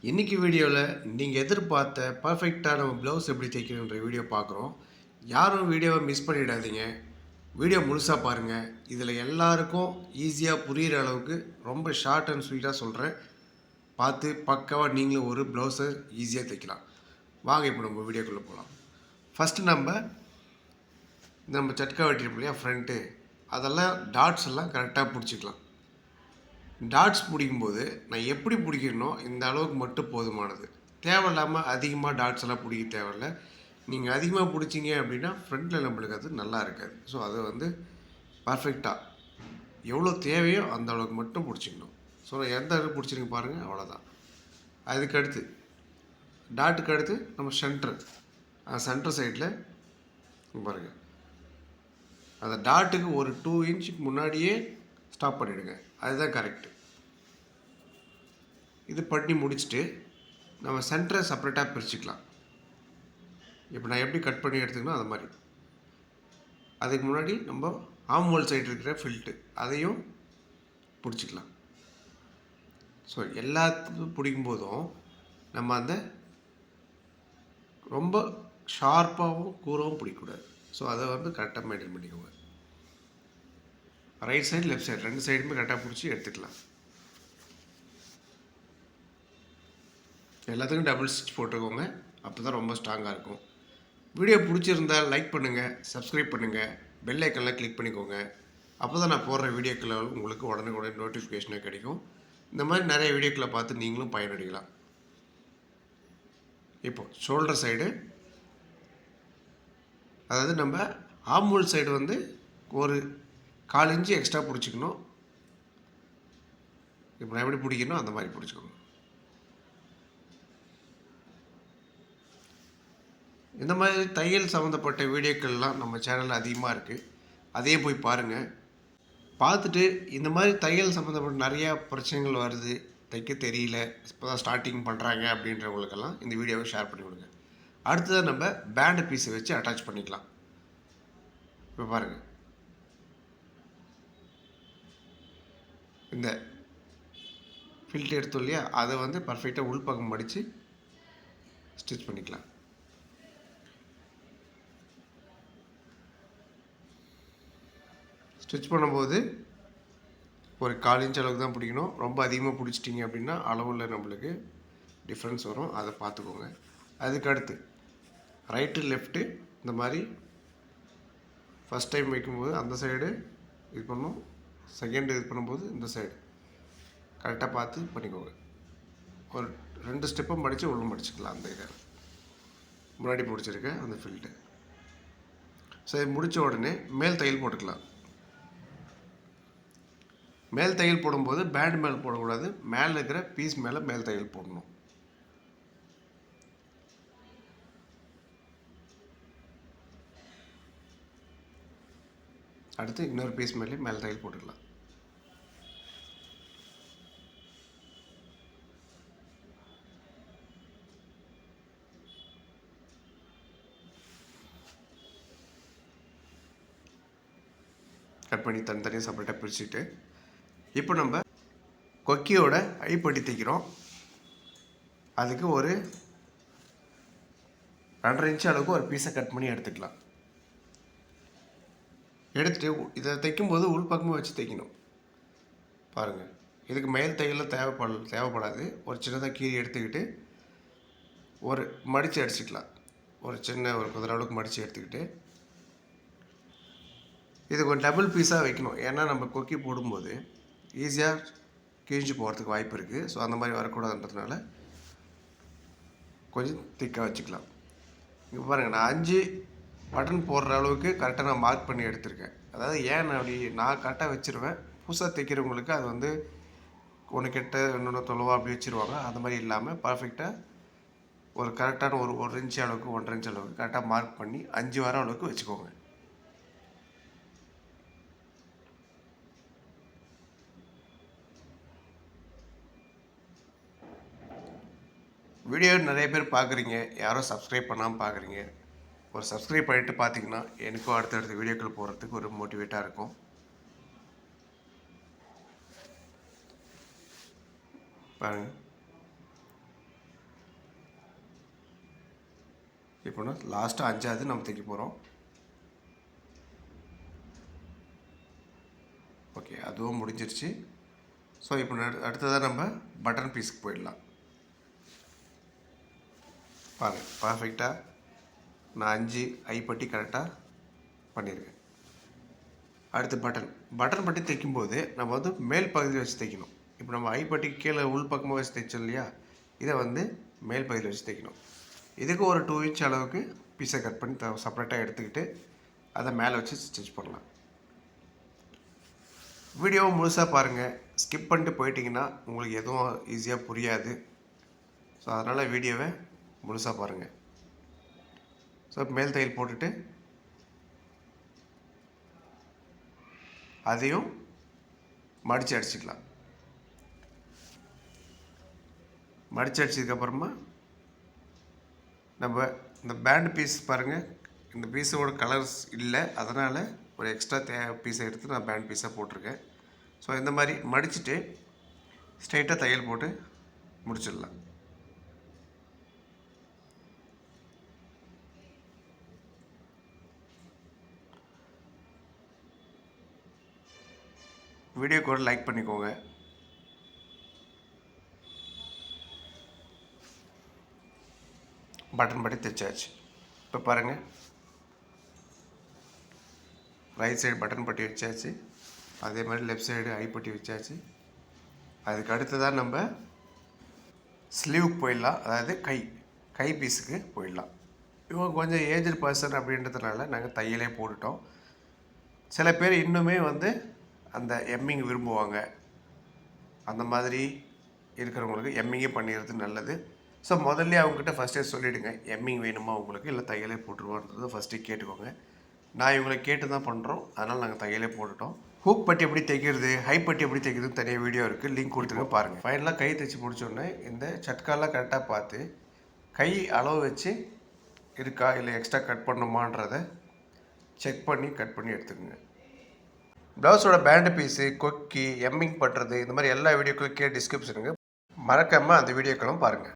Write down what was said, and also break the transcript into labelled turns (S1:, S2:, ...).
S1: இன்றைக்கி வீடியோவில் நீங்கள் எதிர்பார்த்த பர்ஃபெக்டாக நம்ம ப்ளவுஸ் எப்படி தைக்கணுன்ற வீடியோ பார்க்குறோம். யாரும் வீடியோவை மிஸ் பண்ணிடாதீங்க. வீடியோ முழுசாக பாருங்கள். இதில் எல்லாருக்கும் ஈஸியாக புரிகிற அளவுக்கு ரொம்ப ஷார்ட் அண்ட் ஸ்வீட்டாக சொல்கிறேன். பார்த்து பக்காவாக நீங்களும் ஒரு ப்ளவுஸை ஈஸியாக தைக்கலாம். வாங்க இப்போ நம்ம வீடியோக்குள்ளே போகலாம். ஃபஸ்ட்டு நம்ம சட்கா வெட்டிருப்போம் இல்லையா ஃப்ரண்ட்டு, அதெல்லாம் டாட்ஸ் எல்லாம் கரெக்டாக பிடிச்சிக்கலாம். டாட்ஸ் பிடிக்கும்போது நான் எப்படி பிடிக்கணும், இந்த அளவுக்கு மட்டும் போதுமானது. தேவையில்லாமல் அதிகமாக டாட்ஸ் எல்லாம் பிடிக்க தேவையில்ல. நீங்கள் அதிகமாக பிடிச்சிங்க அப்படின்னா ஃப்ரண்ட்டில் நம்மளுக்கு அது நல்லா இருக்காது. ஸோ அதை பர்ஃபெக்டாக எவ்வளோ தேவையோ அந்த அளவுக்கு மட்டும் பிடிச்சிக்கணும். ஸோ எந்த அளவுக்கு பிடிச்சிருங்க பாருங்கள், அவ்வளோதான். அதுக்கு அடுத்து டாட்டுக்கு அடுத்து நம்ம சென்டர் சைடில் பாருங்கள், அந்த டாட்டுக்கு ஒரு 2 இன்ச்சுக்கு முன்னாடியே ஸ்டாப் பண்ணிவிடுங்க. அதுதான் கரெக்டு. இது பண்ணி முடிச்சுட்டு நம்ம சென்டரை செப்பரேட்டாக பிரிச்சுக்கலாம். இப்போ நான் எப்படி கட் பண்ணி எடுத்துக்கணும் அது மாதிரி. அதுக்கு முன்னாடி நம்ம ஆம்ஹோல் சைடு இருக்கிற ஃபில்ட்டு அதையும் பிடிச்சிக்கலாம். ஸோ எல்லாத்துக்கும் பிடிக்கும் போதும் நம்ம அந்த ரொம்ப ஷார்ப்பாகவும் கூறவும் பிடிக்கக்கூடாது. ஸோ அதை கரெக்டாக மெயின்டைன் பண்ணிக்கோங்க. ரைட் சைடு லெஃப்ட் சைடு 2 சைடுமே கரெக்டாக பிடிச்சி எடுத்துக்கலாம். எல்லாத்துக்கும் டபுள் ஸ்டிச் போட்டுக்கோங்க. அப்போ தான் ரொம்ப ஸ்ட்ராங்காக இருக்கும். வீடியோ பிடிச்சிருந்தால் லைக் பண்ணுங்கள், சப்ஸ்கிரைப் பண்ணுங்கள், பெல் ஐக்கனில் கிளிக் பண்ணிக்கோங்க. அப்போ தான் நான் போடுற வீடியோக்களை உங்களுக்கு உடனே நோட்டிஃபிகேஷனே கிடைக்கும். இந்த மாதிரி நிறைய வீடியோக்களை பார்த்து நீங்களும் பயனடையலாம். இப்போது ஷோல்டர் சைடு, அதாவது நம்ம ஆம்ஹோல் சைடு ஒரு 1/4 இன்ச்சு எக்ஸ்ட்ரா பிடிச்சிக்கணும். இப்போ நான் எப்படி பிடிக்கணும் அந்த மாதிரி பிடிச்சிக்கோங்க. இந்த மாதிரி தையல் சம்மந்தப்பட்ட வீடியோக்கள்லாம் நம்ம சேனலில் அதிகமாக இருக்குது. அதையும் போய் பாருங்கள். பார்த்துட்டு இந்த மாதிரி தையல் சம்மந்தப்பட்ட நிறையா பிரச்சனைகள் வருது, தைக்க தெரியல, இப்போ தான் ஸ்டார்டிங் பண்ணுறாங்க அப்படின்றவங்களுக்கெல்லாம் இந்த வீடியோவை ஷேர் பண்ணி விடுங்க. அடுத்ததாக நம்ம பேண்டு பீஸை வச்சு அட்டாச் பண்ணிக்கலாம். இப்போ பாருங்கள், இந்த ஃபில்ட் எடுத்தோம் இல்லையா, அதை பர்ஃபெக்டாக உள்பக்கம் மடித்து ஸ்டிச் பண்ணிக்கலாம். ஸ்டிச் பண்ணும்போது ஒரு 1/4 இன்ச் அளவுக்கு தான் பிடிக்கணும். ரொம்ப அதிகமாக பிடிச்சிட்டிங்க அப்படின்னா அளவில் நம்மளுக்கு டிஃப்ரென்ஸ் வரும். அதை பார்த்துக்கோங்க. அதுக்கு அடுத்து ரைட்டு லெஃப்ட்டு இந்த மாதிரி ஃபஸ்ட் டைம் வைக்கும்போது அந்த சைடு இது பண்ணும், செகண்டு இது பண்ணும்போது இந்த சைடு கரெக்டாக பார்த்து பண்ணிக்கோங்க. ஒரு 2 ஸ்டெப்பும் மடித்து உள்ளே மடிச்சுக்கலாம். அந்த இதை முன்னாடி பிடிச்சிருக்க அந்த ஃபில்ட்டு. ஸோ இது முடித்த உடனே மேல் தையல் போட்டுக்கலாம். மேல் தையல் போடும்போது பேண்ட் மேல் போடக்கூடாது, மேலே இருக்கிற பீஸ் மேலே மேல் தையல் போடணும். அடுத்து இன்னொரு பீஸ் மேலே மேல் தையல் போட்டுக்கலாம். கட் பண்ணி தனித்தனியாக செப்பரேட்டாக பிரிச்சுட்டு இப்போ நம்ம கொக்கியோட அடிப்பட்டி தைக்கிறோம். அதுக்கு ஒரு 2.5 இன்ச்சு அளவுக்கு ஒரு பீஸை கட் பண்ணி எடுத்துக்கலாம். எடுத்துகிட்டு இதை தைக்கும்போது உள்பக்கமாக வச்சு தைக்கணும். பாருங்கள், இதுக்கு மேல் தையலாம் தேவைப்படாது. ஒரு சின்னதாக கீறி எடுத்துக்கிட்டு ஒரு மடித்து அடிச்சுக்கலாம். ஒரு குதிரை அளவுக்கு மடித்து எடுத்துக்கிட்டு இதுக்கு ஒரு டபுள் பீஸாக வைக்கணும். ஏன்னா நம்ம கொக்கி போடும்போது ஈஸியாக கிழிஞ்சு போகிறதுக்கு வாய்ப்பு இருக்குது. ஸோ அந்த மாதிரி வரக்கூடாதுன்றதுனால கொஞ்சம் திக்காக வச்சுக்கலாம். இங்கே பாருங்கள், நான் 5 பட்டன் போடுற அளவுக்கு கரெக்டாக நான் மார்க் பண்ணி எடுத்திருக்கேன். அதாவது ஏன் நான் கரெக்டாக வச்சுருவேன். புதுசாக தைக்கிறவங்களுக்கு அது ஒன்று கெட்ட இன்னொன்று தொலைவாக அப்படி வச்சுருவாங்க. அந்த மாதிரி இல்லாமல் பர்ஃபெக்டாக ஒரு கரெக்டான ஒரு 1 இன்ச்சு அளவுக்கு 1.5 இன்ச் அளவுக்கு கரெக்டாக மார்க் பண்ணி 5 வர அளவுக்கு வச்சுக்கோங்க. வீடியோ நிறைய பேர் பார்க்குறீங்க, யாரும் சப்ஸ்கிரைப் பண்ணாமல் பார்க்குறீங்க. ஒரு சப்ஸ்கிரைப் பண்ணிவிட்டு பார்த்தீங்கன்னா எனக்கும் அடுத்தடுத்த வீடியோக்கள் போகிறதுக்கு ஒரு மோட்டிவேட்டாக இருக்கும். பாருங்கள், இப்போ லாஸ்ட்டாக 5வது நம்ம தைக்க போகிறோம். ஓகே, அதுவும் முடிஞ்சிருச்சு. ஸோ இப்போ அடுத்ததாக நம்ம பட்டன் பீஸுக்கு போயிடலாம். பாருங்கள், பர்ஃபெக்டாக நான் 5 ஐப்பட்டி கரெக்டாக பண்ணியிருக்கேன். அடுத்து பட்டன் பட்டி தைக்கும்போது நம்ம வந்து மேல் பகுதியில் வச்சு தைக்கணும். இப்போ நம்ம ஐப்பட்டிக்கு கீழே உள் பக்கமாக வச்சு தைச்சோம் இல்லையா, இதை வந்து மேல் பகுதியில் வச்சு தைக்கணும். இதுக்கு ஒரு 2 இன்ச் அளவுக்கு பீஸை கட் பண்ணி செப்பரேட்டாக எடுத்துக்கிட்டு அதை மேலே வச்சு ஸ்டிச் பண்ணலாம். வீடியோவை முழுசாக பாருங்கள். ஸ்கிப் பண்ணிட்டு போயிட்டிங்கன்னா உங்களுக்கு எதுவும் ஈஸியாக புரியாது. ஸோ அதனால் வீடியோவை முழுசாக பாருங்கள். ஸோ மேல் தையல் போட்டுட்டு அதையும் மடித்து அடிச்சுக்கலாம். மடித்து அடிச்சதுக்கப்புறமா நம்ம இந்த பேண்ட் பீஸ் பாருங்கள், இந்த பீஸோட கலர்ஸ் இல்லை, அதனால் ஒரு எக்ஸ்ட்ரா பீஸை எடுத்து நான் பேண்ட் பீஸாக போட்டிருக்கேன். ஸோ இந்த மாதிரி மடிச்சுட்டு ஸ்ட்ரைட்டாக தையல் போட்டு முடிச்சிடலாம். வீடியோக்கு ஒரு லைக் பண்ணிக்கோங்க. பட்டன் பட்டி தைச்சாச்சு. இப்போ பாருங்கள், ரைட் சைடு பட்டன் பட்டி வச்சாச்சு, அதே மாதிரி லெஃப்ட் சைடு ஐப்பட்டி வச்சாச்சு. அதுக்கு அடுத்ததாக நம்ம ஸ்லீவுக்கு போயிடலாம், அதாவது கை பீஸுக்கு போயிடலாம். இவங்க கொஞ்சம் ஏஜ்டு பர்சன் அப்படின்றதுனால நாங்கள் தையலே போட்டுட்டோம். சில பேர் இன்னுமே வந்து அந்த எம்மிங் விரும்புவாங்க. அந்த மாதிரி இருக்கிறவங்களுக்கு எம்மிங்கே பண்ணிடுறது நல்லது. ஸோ முதல்ல அவங்ககிட்ட ஃபஸ்ட்டே சொல்லிவிடுங்க, எம்மிங் வேணுமா உங்களுக்கு, இல்லை தையலே போட்டுருவோன்றதை ஃபஸ்ட்டு கேட்டுக்கோங்க. நான் இவங்களை கேட்டு தான் பண்ணுறோம், அதனால் நாங்கள் தையலே போட்டுட்டோம். ஹூக் பட்டி எப்படி தைக்கிறது, ஹை பட்டி எப்படி தைக்கிறதுன்னு தனியாக வீடியோ இருக்குது, லிங்க் கொடுத்துருங்க பாருங்கள். ஃபைனலாக கை தைச்சி முடிச்சோடனே இந்த சட்காலாம் கரெக்டாக பார்த்து கை அளவு வச்சு இருக்கா இல்லை எக்ஸ்ட்ரா கட் பண்ணணுமான்றதை செக் பண்ணி கட் பண்ணி எடுத்துக்கோங்க. ப்ளவுஸோட பேண்டு பீஸு, கொக்கி, எம்மிங் பண்ணுறது, இந்த மாதிரி எல்லா வீடியோக்களும் டிஸ்கிரிப்ஷனுங்க. மறக்காமல் அந்த வீடியோக்களும் பாருங்கள்.